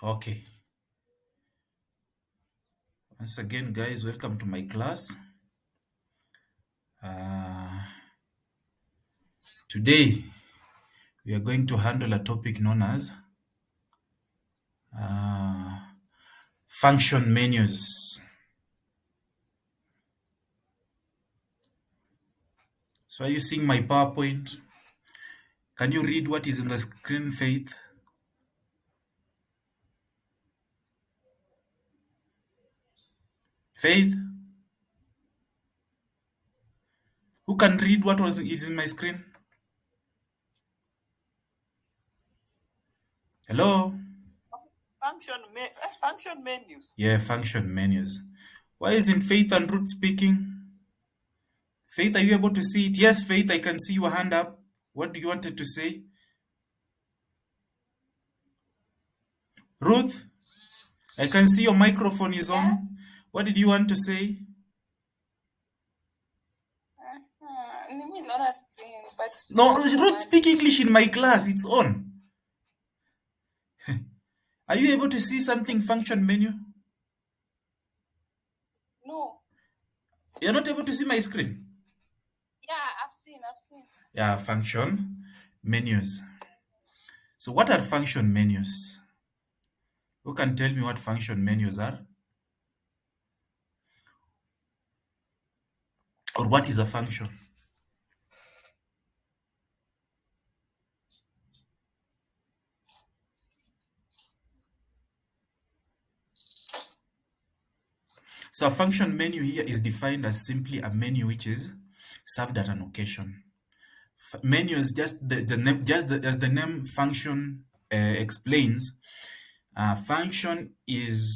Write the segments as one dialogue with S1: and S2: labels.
S1: Okay. Once again, guys, welcome to my class. Today, we are going to handle a topic known as function menus. So are you seeing my PowerPoint? Can you read what is in the screen, Faith? Faith? Who can read what is in my screen? Hello?
S2: Function menus.
S1: Yeah, function menus. Why isn't Faith and Ruth speaking? Faith, are you able to see it? Yes, Faith, I can see your hand up. What do you wanted to say? Ruth, I can see your microphone is on.
S2: Yes.
S1: What did you want to say?
S2: Not a screen, but
S1: No,
S2: just
S1: Ruth, speak English in my class. It's on. Are you able to see something function menu?
S2: No.
S1: You're not able to see my screen?
S2: Yeah, I've seen.
S1: Yeah, function menus. So what are function menus? Who can tell me what function menus are? Or what is a function? So a function menu here is defined as simply a menu which is served at an occasion. Menus, just the name, as the name function explains, function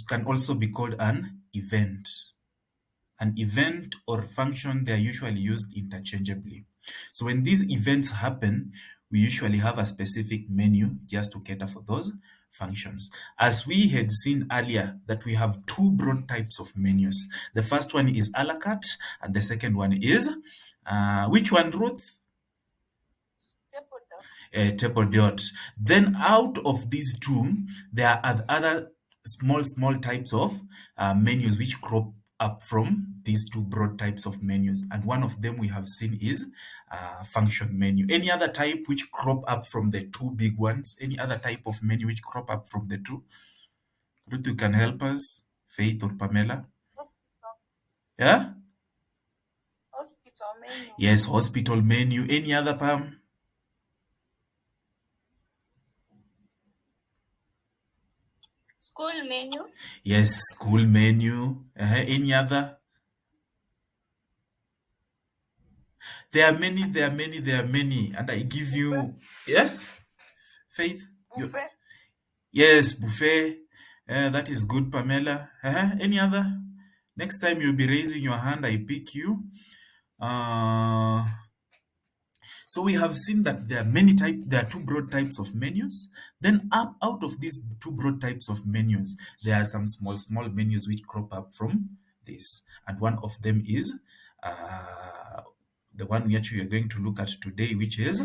S1: can also be called an event. An event or function, they are usually used interchangeably. So when these events happen, we usually have a specific menu just to cater for those functions. As we had seen earlier, that we have two broad types of menus. The first one is a la carte, and the second one is, which one, Ruth? Table dot. Then out of these two, there are other small types of menus which crop up from these two broad types of menus. And one of them we have seen is function menu. Any other type which crop up from the two big ones? Any other type of menu which crop up from the two? Ruth, you can help us? Faith or Pamela?
S2: Hospital.
S1: Yeah?
S2: Hospital menu.
S1: Yes, hospital menu. Any other, Pam?
S2: School menu.
S1: Yes, school menu. Any other? There are many. And I give you, yes, Faith?
S2: Buffet.
S1: Yes, buffet. That is good, Pamela. Any other? Next time you'll be raising your hand, I pick you. So we have seen that there are two broad types of menus. Then out of these two broad types of menus, there are some small menus which crop up from this. And one of them is the one which we are going to look at today, which is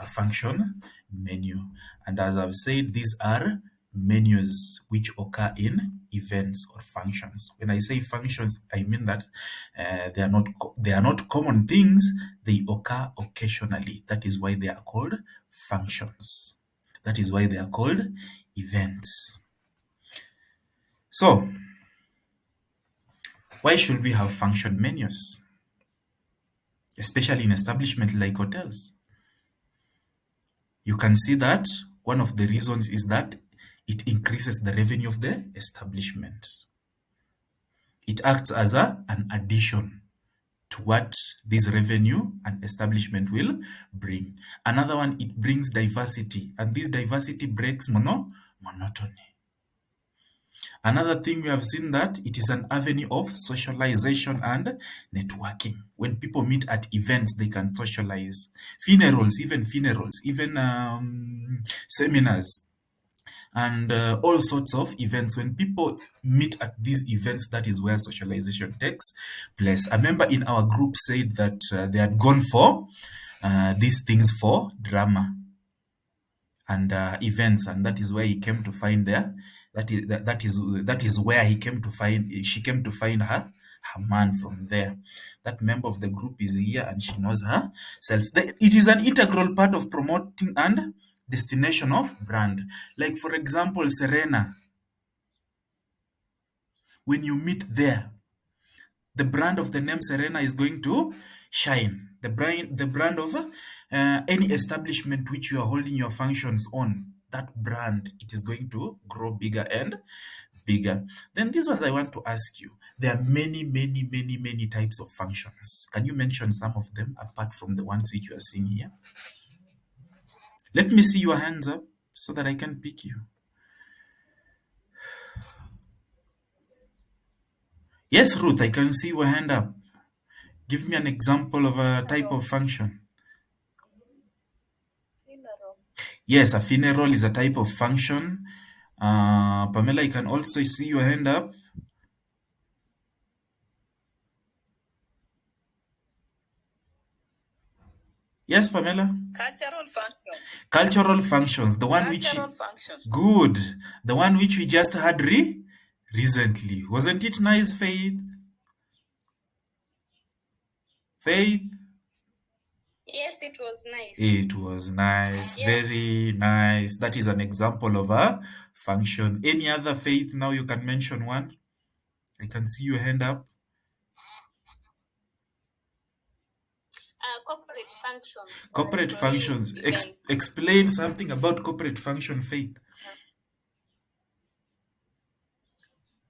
S1: function menu. And as I've said, these are menus which occur in events or functions. When I say functions, I mean that they are not common things. They occur occasionally. That is why they are called functions. That is why they are called events. So, why should we have function menus? Especially in establishments like hotels. You can see that one of the reasons is that it increases the revenue of the establishment. It acts as an addition to what this revenue and establishment will bring. Another one, it brings diversity, and this diversity breaks monotony. Another thing we have seen that it is an avenue of socialization and networking. When people meet at events, they can socialize. Funerals, even seminars, and all sorts of events. When people meet at these events, that is where socialization takes place. A member in our group said that they had gone for these things for drama. and events, and that is where he came to find there. That is where he came to find. She came to find her man from there. That member of the group is here, and she knows herself. It is an integral part of promoting and destination of brand. Like for example, Serena. When you meet there, the brand of the name Serena is going to shine. The brand of any establishment which you are holding your functions on, that brand, it is going to grow bigger and bigger. Then these ones I want to ask you. There are many, many, many, many types of functions. Can you mention some of them apart from the ones which you are seeing here? Let me see your hands up so that I can pick you. Yes, Ruth, I can see your hand up. Give me an example of a type of function.
S2: Funeral.
S1: Yes, a funeral is a type of function. Pamela, I can also see your hand up. Yes, Pamela.
S2: Cultural function.
S1: Cultural functions. The one which
S2: Cultural function.
S1: good. The one which we just had recently. Wasn't it nice, Faith? Faith?
S2: Yes, it was nice.
S1: It was nice.
S2: Yes.
S1: Very nice. That is an example of a function. Any other, Faith? Now you can mention one. I can see your hand up.
S2: Corporate functions.
S1: Corporate
S2: Employee
S1: functions.
S2: events.
S1: Explain something about corporate function, Faith.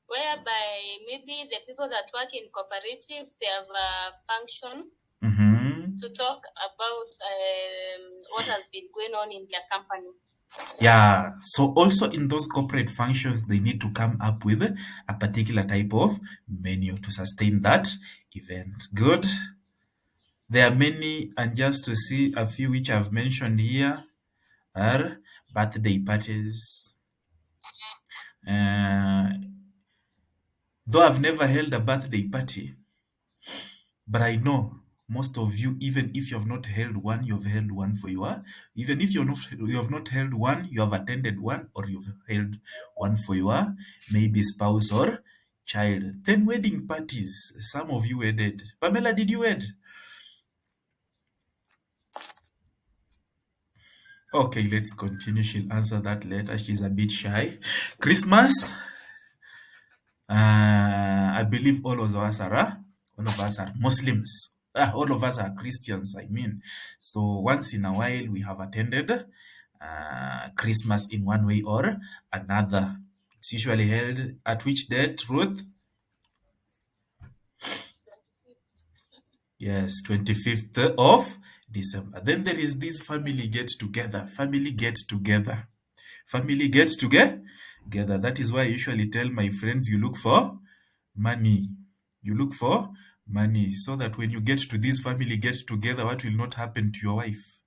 S2: Whereby maybe the people that work in cooperative, they have a function to talk about what has been going on in their company.
S1: Yeah. So also in those corporate functions, they need to come up with a particular type of menu to sustain that event. Good. There are many, and just to see a few which I've mentioned here are birthday parties. Though I've never held a birthday party, but I know most of you, even if you have not held one, you have held one for your, even if you have not held one, you have attended one, or you've held one for your maybe spouse or child. Then wedding parties. Some of you wedded. Pamela, did you wed? Okay, let's continue. She'll answer that later. She's a bit shy. Christmas. I believe all of us are Muslims. All of us are Christians, I mean. So once in a while, we have attended Christmas in one way or another. It's usually held at which date, Ruth? Yes, 25th of December. Then there is this family get together. Family get together. Family gets together. That is why I usually tell my friends, you look for money. You look for money so that when you get to this family get together, what will not happen to your wife?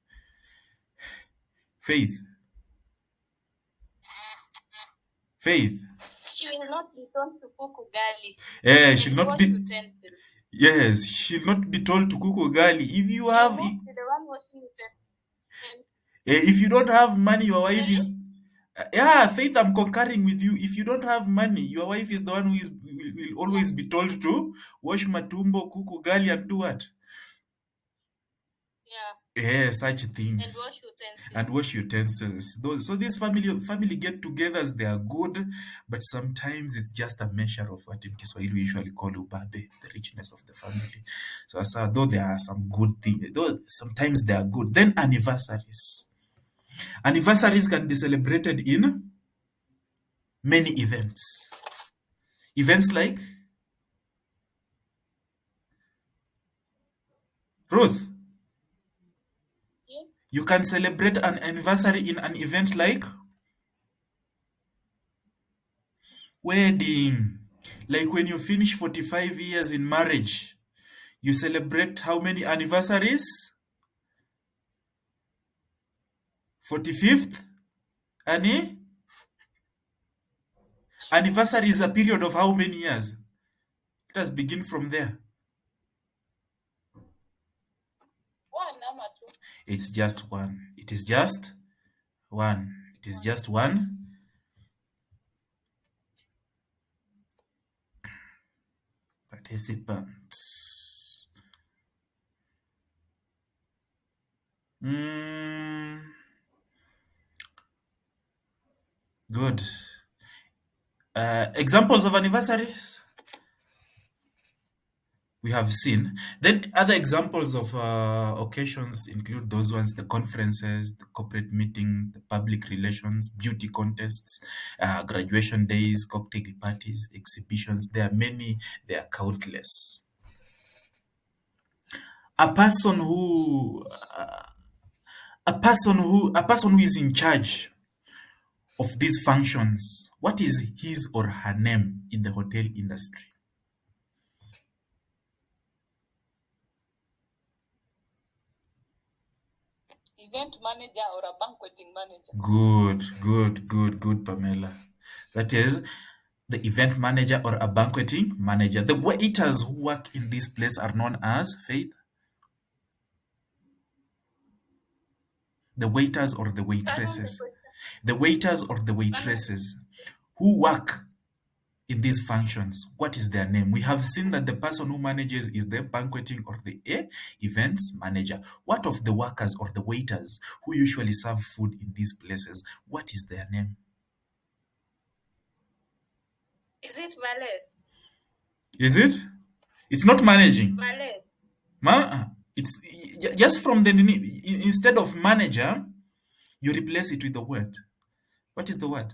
S1: Faith. Faith.
S2: She will not be told to cook ugali.
S1: She'll not
S2: wash
S1: be.
S2: utensils.
S1: Yes, she'll not be told to cook ugali. If you
S2: She
S1: have,
S2: will not be the one washing utensils.
S1: if you don't have money, your wife is. Yeah, Faith, I'm concurring with you. If you don't have money, your wife is the one who will always be told to wash matumbo, cook ugali, and do what? Yeah, such things. And wash utensils. So these family get-togethers, they are good, but sometimes it's just a measure of what in Kiswahili we usually call ubabe, the richness of the family. So though there are some good things, though sometimes they are good. Then anniversaries. Anniversaries can be celebrated in many events. Events like Ruth. You can celebrate an anniversary in an event like wedding. Like when you finish 45 years in marriage, you celebrate how many anniversaries? 45th? Anniversary is a period of how many years? Let us begin from there. It's just one. It is just One. It is just one. Participant. Good. Examples of anniversaries we have seen. Then other examples of occasions include those ones: the conferences, the corporate meetings, the public relations, beauty contests, graduation days, cocktail parties, exhibitions. There are many, they are countless. A person who is in charge of these functions, what is his or her name in the hotel industry?
S3: Event manager or a banqueting manager.
S1: Good, Pamela. That is the event manager or a banqueting manager. The waiters who work in this place are known as, Faith? The waiters or the waitresses? The waiters or the waitresses who work in these functions, what is their name? We have seen that the person who manages is the banqueting or the events manager. What of the workers or the waiters who usually serve food in these places? What is their name?
S2: Is it valet?
S1: Is it? It's not managing.
S2: Valet.
S1: It's just from the instead of manager, you replace it with the word. What is the word?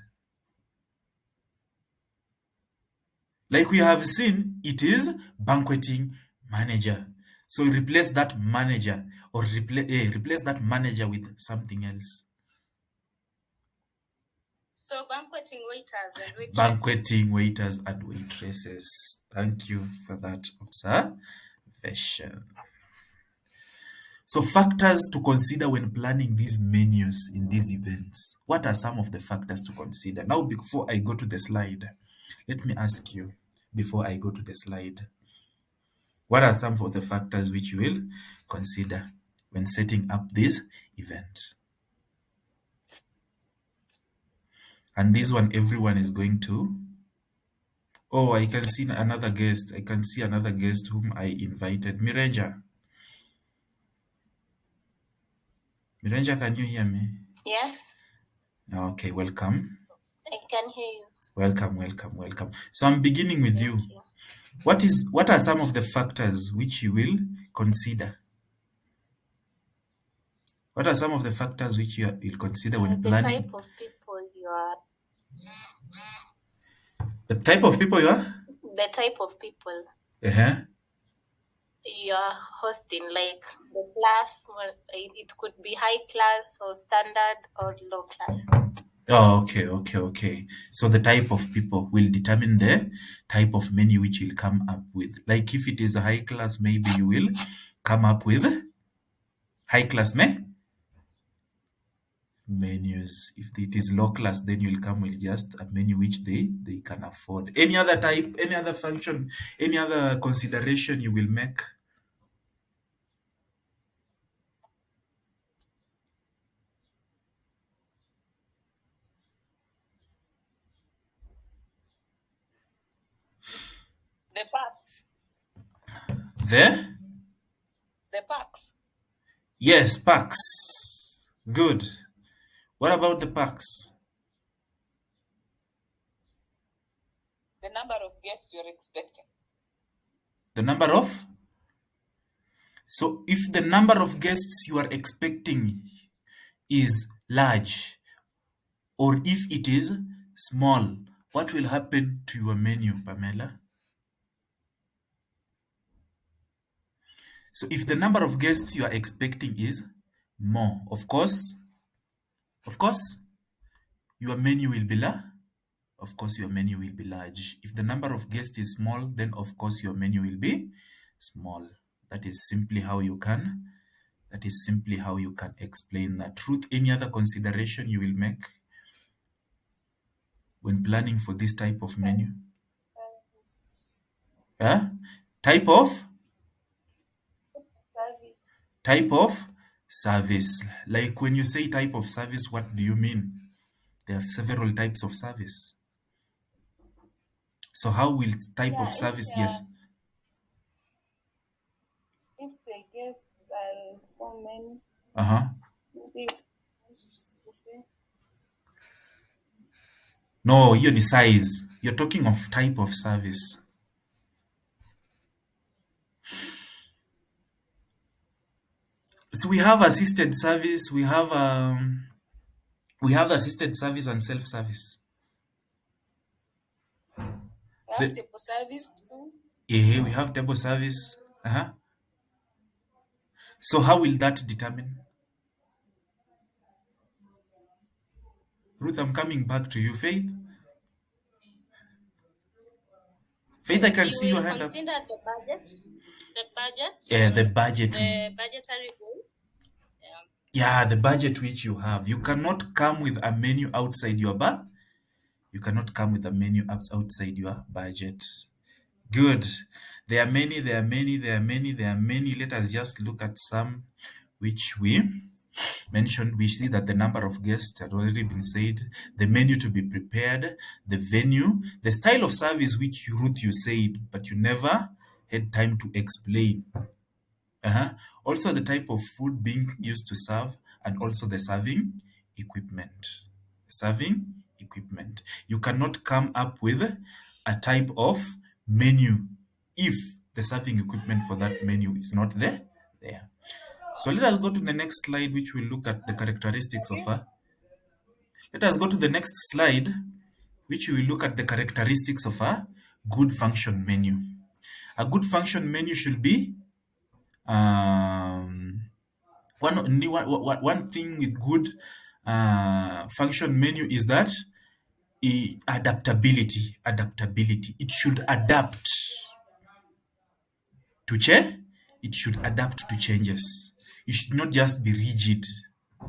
S1: Like we have seen, it is banqueting manager. So replace that manager or replace that manager with something else.
S2: So banqueting waiters and waitresses.
S1: Banqueting waiters and waitresses. Thank you for that observation. So factors to consider when planning these menus in these events. What are some of the factors to consider? Now, before I go to the slide, let me ask you, before I go to the slide, what are some of the factors which you will consider when setting up this event? And this one, everyone is going to... Oh, I can see another guest. I can see another guest whom I invited. Mirenja. Mirenja, can you hear me?
S2: Yeah.
S1: Okay, welcome.
S2: I can hear you.
S1: Welcome. So I'm beginning with you. What are some of the factors which you will consider? What are some of the factors which you will consider when planning?
S2: The type of people you are.
S1: The type of people you are?
S2: The type of people you are hosting, like the class, it could be high class or standard or low class.
S1: Oh, okay. So the type of people will determine the type of menu which you'll come up with. Like if it is a high class, maybe you will come up with high class menus. If it is low class, then you'll come with just a menu which they can afford. Any other type, any other function, any other consideration you will make?
S3: The parks. The parks.
S1: Yes, parks. Good. What about the parks?
S3: The number of guests you're expecting.
S1: The number of? So if the number of guests you are expecting is large, or if it is small, what will happen to your menu, Pamela? So if the number of guests you are expecting is more, of course, your menu will be large. Of course, your menu will be large. If the number of guests is small, then of course your menu will be small. That is simply how you can explain that. Truth, any other consideration you will make when planning for this type of menu? Type of Service. Like when you say type of service, what do you mean? There are several types of service. So how will type of service? Yes.
S3: If the guests are so many,
S1: Uh-huh.
S3: maybe buffet.
S1: No, hiyo ni size. You're talking of type of service. So we have assisted service, we have assisted service and self-service.
S3: They have table service too.
S1: We have table service. Uh-huh. So how will that determine? Ruth, I'm coming back to you. Faith? Faith, I can see your hand up.
S2: Consider the budget.
S1: Yeah, the budget.
S2: The budgetary goals.
S1: Yeah, the budget which you have. You cannot come with a menu outside your budget. You cannot come with a menu outside your budget. Good. There are many. Let us just look at some which we mentioned. We see that the number of guests had already been said, the menu to be prepared, the venue, the style of service which Ruth you said, but you never had time to explain. Also the type of food being used to serve, and also the serving equipment. You cannot come up with a type of menu if the serving equipment for that menu is not there. So let us go to the next slide, which will look at the characteristics of a. Let us go to the next slide, which will look at the characteristics of a good function menu. A good function menu should be one thing with good function menu is that adaptability. It should adapt to change. It should adapt to changes. It should not just be rigid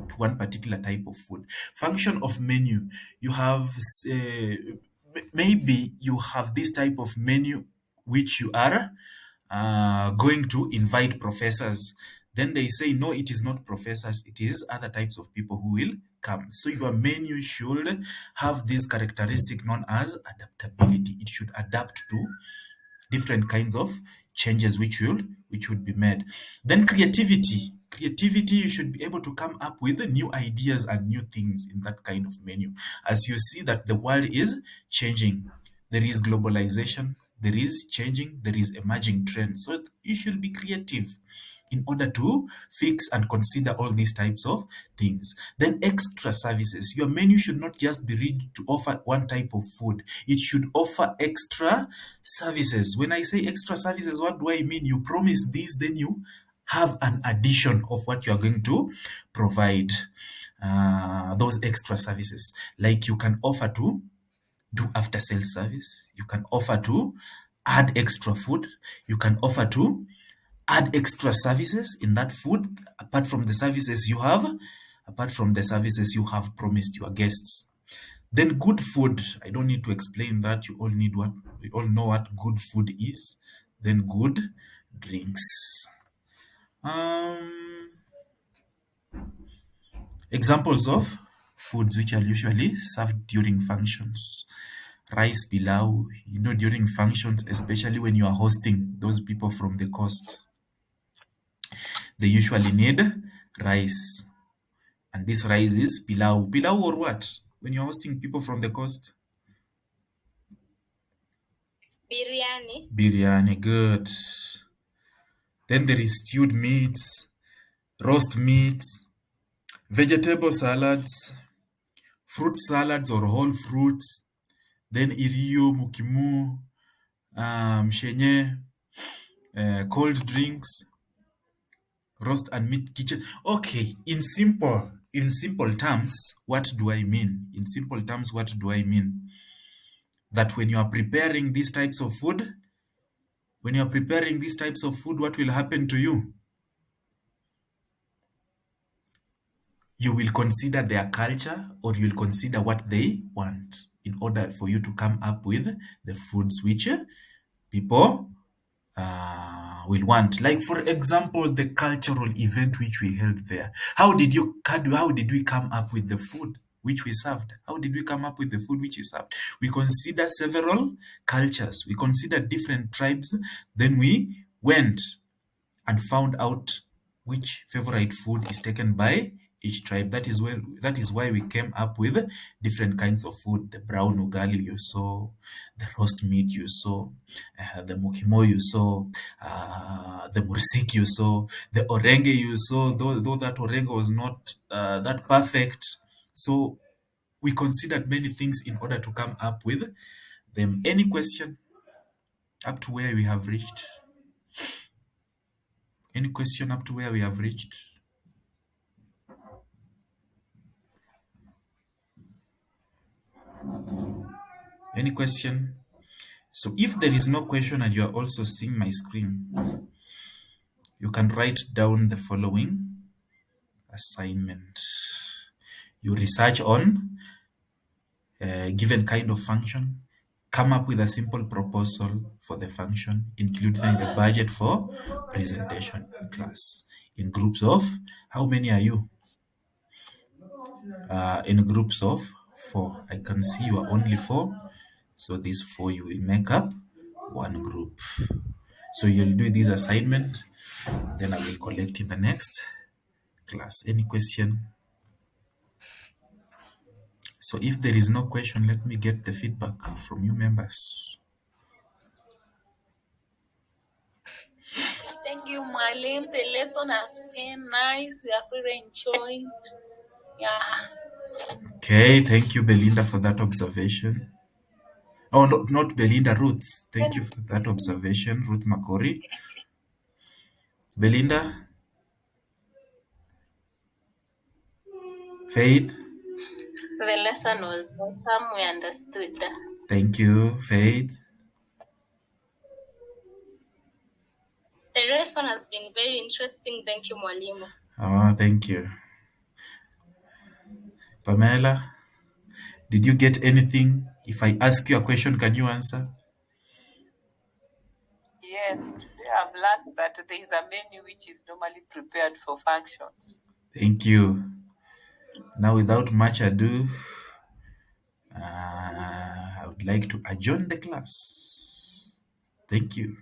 S1: to one particular type of food. Function of menu. You have maybe you have this type of menu which you are going to invite professors. Then they say, no, it is not professors, it is other types of people who will come. So your menu should have this characteristic known as adaptability. It should adapt to different kinds of changes which would be made. Then creativity. You should be able to come up with new ideas and new things in that kind of menu. As you see that the world is changing, there is globalization, there is changing, there is emerging trends. So you should be creative in order to fix and consider all these types of things. Then extra services. Your menu should not just be ready to offer one type of food. It should offer extra services. When I say extra services, what do I mean? You promise this, then you have an addition of what you are going to provide. Those extra services. Like you can offer to do after sales service. You can offer to add extra food. You can offer to add extra services in that food apart from the services you have promised your guests. Then good food. I don't need to explain that. We all know what good food is. Then good drinks. Examples of foods which are usually served during functions. Rice pilau, during functions, especially when you are hosting those people from the coast. They usually need rice. And this rice is pilau. Pilau or what? When you're hosting people from the coast?
S2: Biryani.
S1: Biryani, good. Then there is stewed meats, roast meats, vegetable salads, fruit salads or whole fruits, then irio, mukimu, shenye, cold drinks, roast and meat kitchen. Okay, in simple terms, what do I mean? That when you are preparing these types of food, what will happen to you? You will consider their culture, or you will consider what they want in order for you to come up with the foods which people will want. Like for example, the cultural event which we held there. How did we come up with the food which we served? How did we come up with the food which we served? We consider several cultures. We consider different tribes. Then we went and found out which favorite food is taken by each tribe. That is why we came up with different kinds of food. The brown ugali you saw, the roast meat you saw, the mukimo you saw, the mursik you saw, the orenge you saw, though that orenge was not that perfect. So we considered many things in order to come up with them. Any question up to where we have reached? Any question up to where we have reached? Any question? So if there is no question and you are also seeing my screen, you can write down the following assignment. You research on a given kind of function, come up with a simple proposal for the function, including the budget for presentation in class. In groups of, how many are you? In groups of 4. I can see you are only 4. So these 4 you will make up one group. So you'll do this assignment, then I will collect in the next class. Any question? So if there is no question, let me get the feedback from you members.
S3: Thank you, Malim. The lesson has been nice. We are really enjoying. Yeah.
S1: Okay, thank you, Belinda, for that observation. Oh, no, not Belinda, Ruth. Thank you for that observation, Ruth Makori. Belinda? Faith?
S2: The lesson was awesome. We understood.
S1: Thank you, Faith.
S2: The lesson has been very interesting. Thank you, Mwalimu.
S1: Oh, thank you. Pamela, did you get anything? If I ask you a question, can you answer?
S3: Yes, today I've learned that there is a menu which is normally prepared for functions.
S1: Thank you. Now, without much ado, I would like to adjourn the class. Thank you.